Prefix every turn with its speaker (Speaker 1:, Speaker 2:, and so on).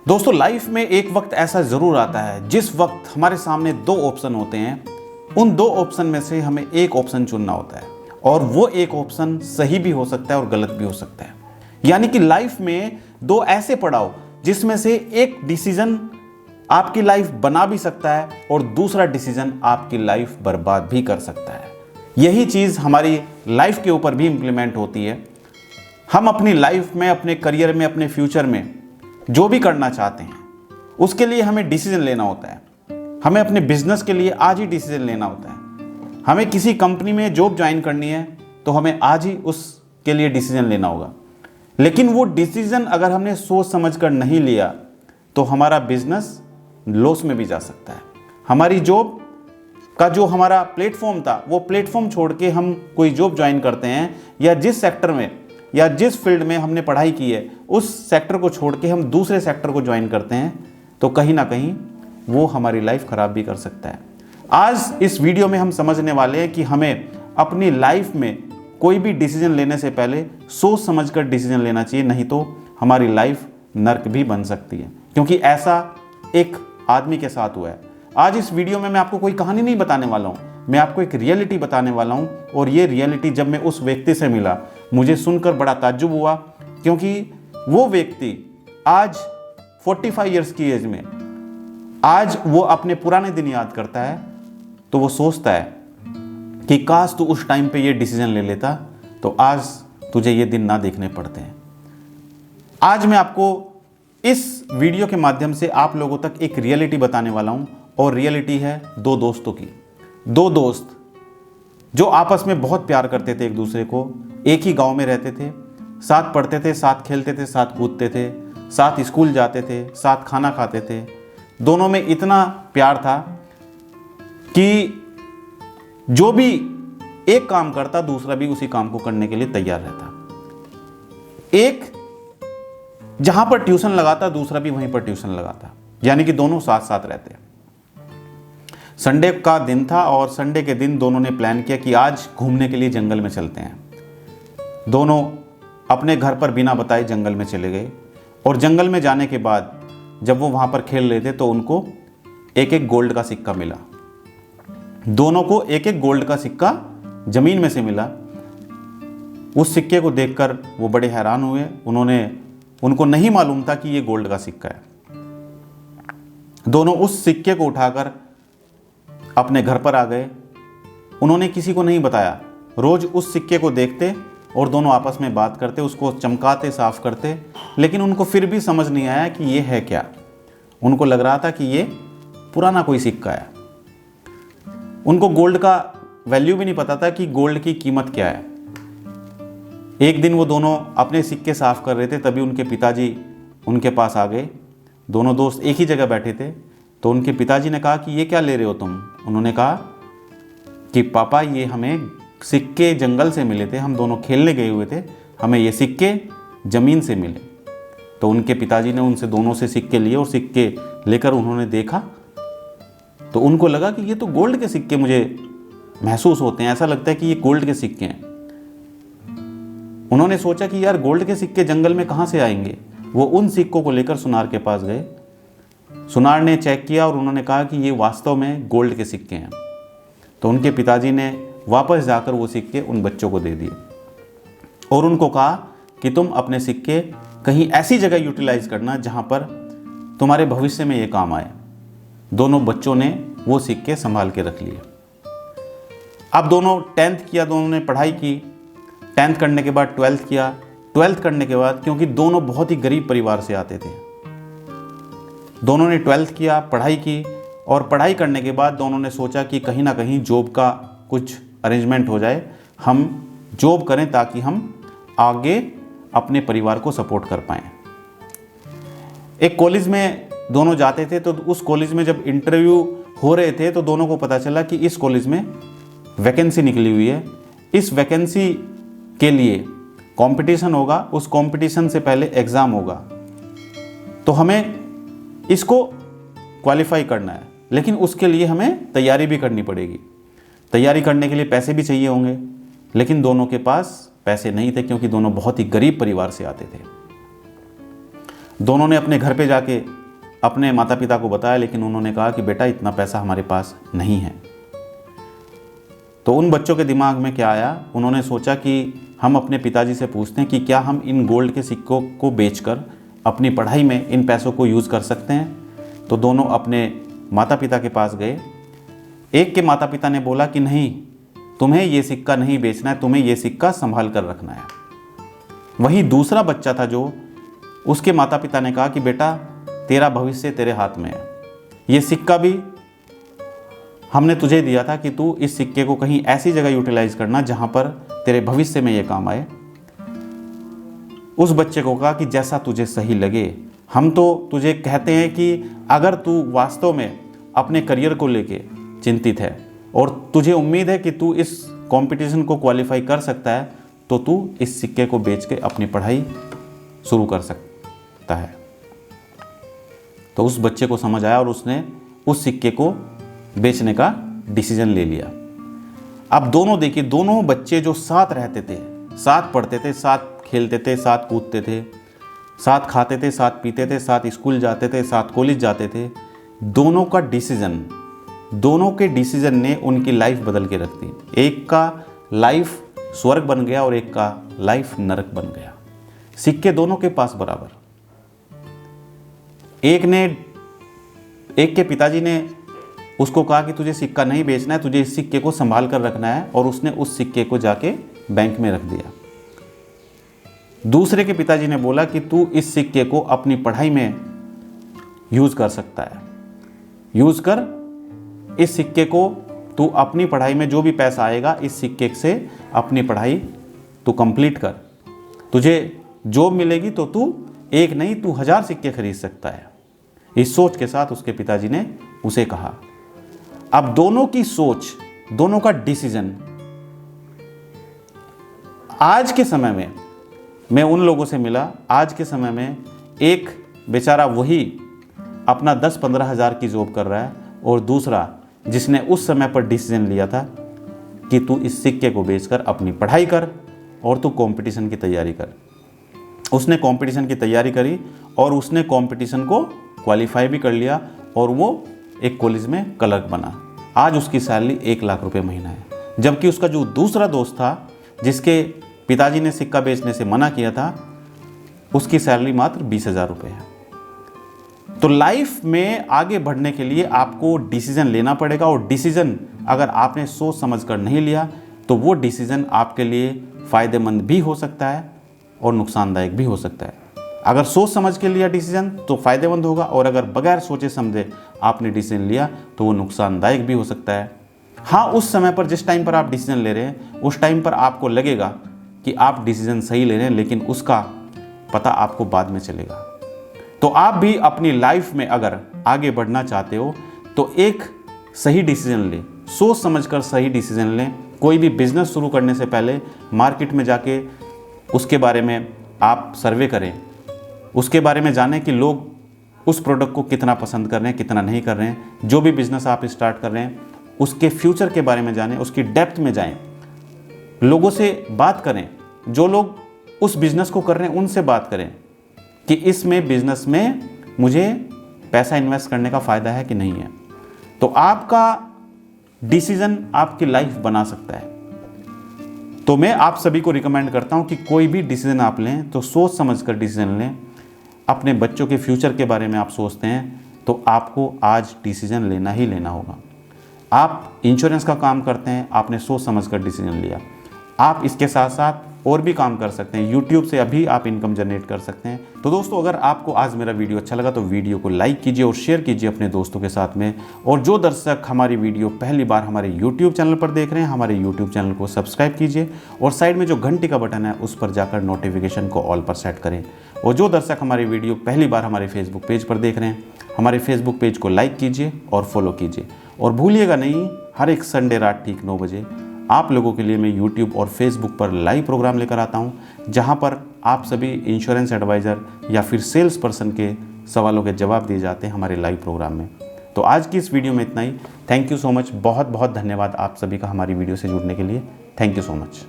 Speaker 1: दोस्तों, लाइफ में एक वक्त ऐसा ज़रूर आता है जिस वक्त हमारे सामने दो ऑप्शन होते हैं। उन दो ऑप्शन में से हमें एक ऑप्शन चुनना होता है और वो एक ऑप्शन सही भी हो सकता है और गलत भी हो सकता है। यानी कि लाइफ में दो ऐसे पड़ाव जिसमें से एक डिसीजन आपकी लाइफ बना भी सकता है और दूसरा डिसीजन आपकी लाइफ बर्बाद भी कर सकता है। यही चीज़ हमारी लाइफ के ऊपर भी इम्प्लीमेंट होती है। हम अपनी लाइफ में, अपने करियर में, अपने फ्यूचर में जो भी करना चाहते हैं उसके लिए हमें डिसीजन लेना होता है। हमें अपने बिजनेस के लिए आज ही डिसीजन लेना होता है। हमें किसी कंपनी में जॉब ज्वाइन करनी है तो हमें आज ही उसके लिए डिसीजन लेना होगा। लेकिन वो डिसीजन अगर हमने सोच समझ कर नहीं लिया तो हमारा बिजनेस लॉस में भी जा सकता है। हमारी जॉब का जो हमारा प्लेटफॉर्म था वो प्लेटफॉर्म छोड़ के हम कोई जॉब ज्वाइन करते हैं या जिस सेक्टर में या जिस फील्ड में हमने पढ़ाई की है उस सेक्टर को छोड़ के हम दूसरे सेक्टर को ज्वाइन करते हैं तो कहीं ना कहीं वो हमारी लाइफ खराब भी कर सकता है। आज इस वीडियो में हम समझने वाले हैं कि हमें अपनी लाइफ में कोई भी डिसीजन लेने से पहले सोच समझकर डिसीजन लेना चाहिए, नहीं तो हमारी लाइफ नर्क भी बन सकती है। क्योंकि ऐसा एक आदमी के साथ हुआ है। आज इस वीडियो में मैं आपको कोई कहानी नहीं बताने वाला हूँ, मैं आपको एक रियलिटी बताने वाला हूँ। और ये रियलिटी जब मैं उस व्यक्ति से मिला मुझे सुनकर बड़ा ताज्जुब हुआ, क्योंकि वो व्यक्ति आज 45 इयर्स की एज में आज वो अपने पुराने दिन याद करता है तो वो सोचता है कि काश तू उस टाइम पे ये डिसीजन ले लेता तो आज तुझे ये दिन ना देखने पड़ते हैं। आज मैं आपको इस वीडियो के माध्यम से आप लोगों तक एक रियलिटी बताने वाला हूं और रियलिटी है दो दोस्तों की। दो दोस्त जो आपस में बहुत प्यार करते थे एक दूसरे को, एक ही गांव में रहते थे, साथ पढ़ते थे, साथ खेलते थे, साथ कूदते थे, साथ स्कूल जाते थे, साथ खाना खाते थे। दोनों में इतना प्यार था कि जो भी एक काम करता दूसरा भी उसी काम को करने के लिए तैयार रहता। एक जहां पर ट्यूशन लगाता दूसरा भी वहीं पर ट्यूशन लगाता, यानी कि दोनों साथ साथ रहते। संडे का दिन था और संडे के दिन दोनों ने प्लान किया कि आज घूमने के लिए जंगल में चलते हैं। दोनों अपने घर पर बिना बताए जंगल में चले गए और जंगल में जाने के बाद जब वो वहां पर खेल रहे थे तो उनको एक एक गोल्ड का सिक्का मिला। दोनों को एक एक गोल्ड का सिक्का जमीन में से मिला। उस सिक्के को देखकर वो बड़े हैरान हुए। उनको नहीं मालूम था कि ये गोल्ड का सिक्का है। दोनों उस सिक्के को उठाकर अपने घर पर आ गए। उन्होंने किसी को नहीं बताया। रोज उस सिक्के को देखते और दोनों आपस में बात करते, उसको चमकाते, साफ करते, लेकिन उनको फिर भी समझ नहीं आया कि ये है क्या। उनको लग रहा था कि ये पुराना कोई सिक्का है। उनको गोल्ड का वैल्यू भी नहीं पता था कि गोल्ड की कीमत क्या है। एक दिन वो दोनों अपने सिक्के साफ कर रहे थे, तभी उनके पिताजी उनके पास आ गए। दोनों दोस्त एक ही जगह बैठे थे तो उनके पिताजी ने कहा कि ये क्या ले रहे हो तुम। उन्होंने कहा कि पापा ये हमें सिक्के जंगल से मिले थे, हम दोनों खेलने गए हुए थे, हमें ये सिक्के ज़मीन से मिले। तो उनके पिताजी ने उनसे दोनों से सिक्के लिए और सिक्के लेकर उन्होंने देखा तो उनको लगा कि ये तो गोल्ड के सिक्के मुझे महसूस होते हैं, ऐसा लगता है कि ये गोल्ड के सिक्के हैं। उन्होंने सोचा कि यार गोल्ड के सिक्के जंगल में कहाँ से आएंगे। वो उन सिक्कों को लेकर सुनार के पास गए। सुनार ने चेक किया और उन्होंने कहा कि ये वास्तव में गोल्ड के सिक्के हैं। तो उनके पिताजी ने वापस जाकर वो सिक्के उन बच्चों को दे दिए और उनको कहा कि तुम अपने सिक्के कहीं ऐसी जगह यूटिलाइज करना जहाँ पर तुम्हारे भविष्य में ये काम आए। दोनों बच्चों ने वो सिक्के संभाल के रख लिए। अब दोनों 10th किया, दोनों ने पढ़ाई की। 10th करने के बाद 12th किया। 12th करने के बाद, क्योंकि दोनों बहुत ही गरीब परिवार से आते थे, दोनों ने 12th किया, पढ़ाई की और पढ़ाई करने के बाद दोनों ने सोचा कि कहीं ना कहीं जॉब का कुछ अरेंजमेंट हो जाए, हम जॉब करें ताकि हम आगे अपने परिवार को सपोर्ट कर पाएँ। एक कॉलेज में दोनों जाते थे तो उस कॉलेज में जब इंटरव्यू हो रहे थे तो दोनों को पता चला कि इस कॉलेज में वैकेंसी निकली हुई है। इस वैकेंसी के लिए कंपटीशन होगा, उस कंपटीशन से पहले एग्ज़ाम होगा, तो हमें इसको क्वालिफाई करना है, लेकिन उसके लिए हमें तैयारी भी करनी पड़ेगी। तैयारी करने के लिए पैसे भी चाहिए होंगे, लेकिन दोनों के पास पैसे नहीं थे क्योंकि दोनों बहुत ही गरीब परिवार से आते थे। दोनों ने अपने घर पे जाके अपने माता पिता को बताया, लेकिन उन्होंने कहा कि बेटा इतना पैसा हमारे पास नहीं है। तो उन बच्चों के दिमाग में क्या आया, उन्होंने सोचा कि हम अपने पिताजी से पूछते हैं कि क्या हम इन गोल्ड के सिक्कों को बेचकर अपनी पढ़ाई में इन पैसों को यूज़ कर सकते हैं। तो दोनों अपने माता पिता के पास गए। एक के माता पिता ने बोला कि नहीं, तुम्हें ये सिक्का नहीं बेचना है, तुम्हें ये सिक्का संभाल कर रखना है। वहीं दूसरा बच्चा था जो, उसके माता पिता ने कहा कि बेटा तेरा भविष्य तेरे हाथ में है, ये सिक्का भी हमने तुझे दिया था कि तू इस सिक्के को कहीं ऐसी जगह यूटिलाइज करना जहां पर तेरे भविष्य में ये काम आए। उस बच्चे को कहा कि जैसा तुझे सही लगे। हम तो तुझे कहते हैं कि अगर तू वास्तव में अपने करियर को लेके चिंतित है और तुझे उम्मीद है कि तू इस कंपटीशन को क्वालिफाई कर सकता है, तो तू इस सिक्के को बेच के अपनी पढ़ाई शुरू कर सकता है। तो उस बच्चे को समझ आया और उसने उस सिक्के को बेचने का डिसीजन ले लिया। अब दोनों देखिए, दोनों बच्चे जो साथ रहते थे, साथ पढ़ते थे, साथ खेलते थे, साथ कूदते थे, साथ खाते थे, साथ पीते थे, साथ स्कूल जाते थे, साथ कॉलेज जाते थे, दोनों के डिसीजन ने उनकी लाइफ बदल के रख दी। एक का लाइफ स्वर्ग बन गया और एक का लाइफ नरक बन गया। सिक्के दोनों के पास बराबर। एक के पिताजी ने उसको कहा कि तुझे सिक्का नहीं बेचना है, तुझे इस सिक्के को संभाल कर रखना है, और उसने उस सिक्के को जाके बैंक में रख दिया। दूसरे के पिताजी ने बोला कि तू इस सिक्के को अपनी पढ़ाई में यूज कर सकता है, यूज कर इस सिक्के को, तू अपनी पढ़ाई में जो भी पैसा आएगा इस सिक्के से अपनी पढ़ाई तू कंप्लीट कर, तुझे जॉब मिलेगी तो तू एक नहीं तू 1000 सिक्के खरीद सकता है। इस सोच के साथ उसके पिताजी ने उसे कहा। अब दोनों की सोच, दोनों का डिसीजन, आज के समय में मैं उन लोगों से मिला, आज के समय में एक बेचारा वही अपना 10-15 हज़ार की जॉब कर रहा है, और दूसरा जिसने उस समय पर डिसीजन लिया था कि तू इस सिक्के को बेचकर अपनी पढ़ाई कर और तू कंपटीशन की तैयारी कर। उसने कंपटीशन की तैयारी करी और उसने कंपटीशन को क्वालिफाई भी कर लिया और वो एक कॉलेज में क्लर्क बना। आज उसकी सैलरी 1 लाख रुपए महीना है, जबकि उसका जो दूसरा दोस्त था जिसके पिताजी ने सिक्का बेचने से मना किया था, उसकी सैलरी मात्र 20,000 रुपये है। तो लाइफ में आगे बढ़ने के लिए आपको डिसीजन लेना पड़ेगा, और डिसीजन अगर आपने सोच समझ कर नहीं लिया तो वो डिसीजन आपके लिए फ़ायदेमंद भी हो सकता है और नुकसानदायक भी हो सकता है। अगर सोच समझ के लिया डिसीजन तो फ़ायदेमंद होगा, और अगर बगैर सोचे समझे आपने डिसीजन लिया तो वो नुकसानदायक भी हो सकता है। हाँ, उस समय पर जिस टाइम पर आप डिसीजन ले रहे हैं उस टाइम पर आपको लगेगा कि आप डिसीजन सही ले रहे हैं, लेकिन उसका पता आपको बाद में चलेगा। तो आप भी अपनी लाइफ में अगर आगे बढ़ना चाहते हो तो एक सही डिसीजन लें, सोच समझकर सही डिसीजन लें। कोई भी बिजनेस शुरू करने से पहले मार्केट में जाके उसके बारे में आप सर्वे करें, उसके बारे में जानें कि लोग उस प्रोडक्ट को कितना पसंद कर रहे हैं, कितना नहीं कर रहे हैं। जो भी बिजनेस आप स्टार्ट कर रहे हैं उसके फ्यूचर के बारे में जानें, उसकी डेप्थ में जाएं, लोगों से बात करें, जो लोग उस बिजनेस को कर रहे हैं उनसे बात करें कि इसमें बिजनेस में मुझे पैसा इन्वेस्ट करने का फ़ायदा है कि नहीं है। तो आपका डिसीजन आपकी लाइफ बना सकता है। तो मैं आप सभी को रिकमेंड करता हूं कि कोई भी डिसीजन आप लें तो सोच समझकर डिसीजन लें। अपने बच्चों के फ्यूचर के बारे में आप सोचते हैं तो आपको आज डिसीजन लेना ही लेना होगा। आप इंश्योरेंस का काम करते हैं, आपने सोच समझकर डिसीजन लिया। आप इसके साथ साथ और भी काम कर सकते हैं। YouTube से अभी आप इनकम जनरेट कर सकते हैं। तो दोस्तों, अगर आपको आज मेरा वीडियो अच्छा लगा तो वीडियो को लाइक कीजिए और शेयर कीजिए अपने दोस्तों के साथ में। और जो दर्शक हमारी वीडियो पहली बार हमारे YouTube चैनल पर देख रहे हैं, हमारे YouTube चैनल को सब्सक्राइब कीजिए और साइड में जो घंटी का बटन है उस पर जाकर नोटिफिकेशन को ऑल पर सेट करें। और जो दर्शक हमारी वीडियो पहली बार हमारे फेसबुक पेज पर देख रहे हैं, हमारे फेसबुक पेज को लाइक कीजिए और फॉलो कीजिए। और भूलिएगा नहीं, हर एक संडे रात ठीक 9 बजे आप लोगों के लिए मैं YouTube और Facebook पर लाइव प्रोग्राम लेकर आता हूं, जहां पर आप सभी इंश्योरेंस एडवाइज़र या फिर सेल्स पर्सन के सवालों के जवाब दिए जाते हैं हमारे लाइव प्रोग्राम में। तो आज की इस वीडियो में इतना ही। Thank you so much. बहुत बहुत धन्यवाद आप सभी का हमारी वीडियो से जुड़ने के लिए। Thank you so much.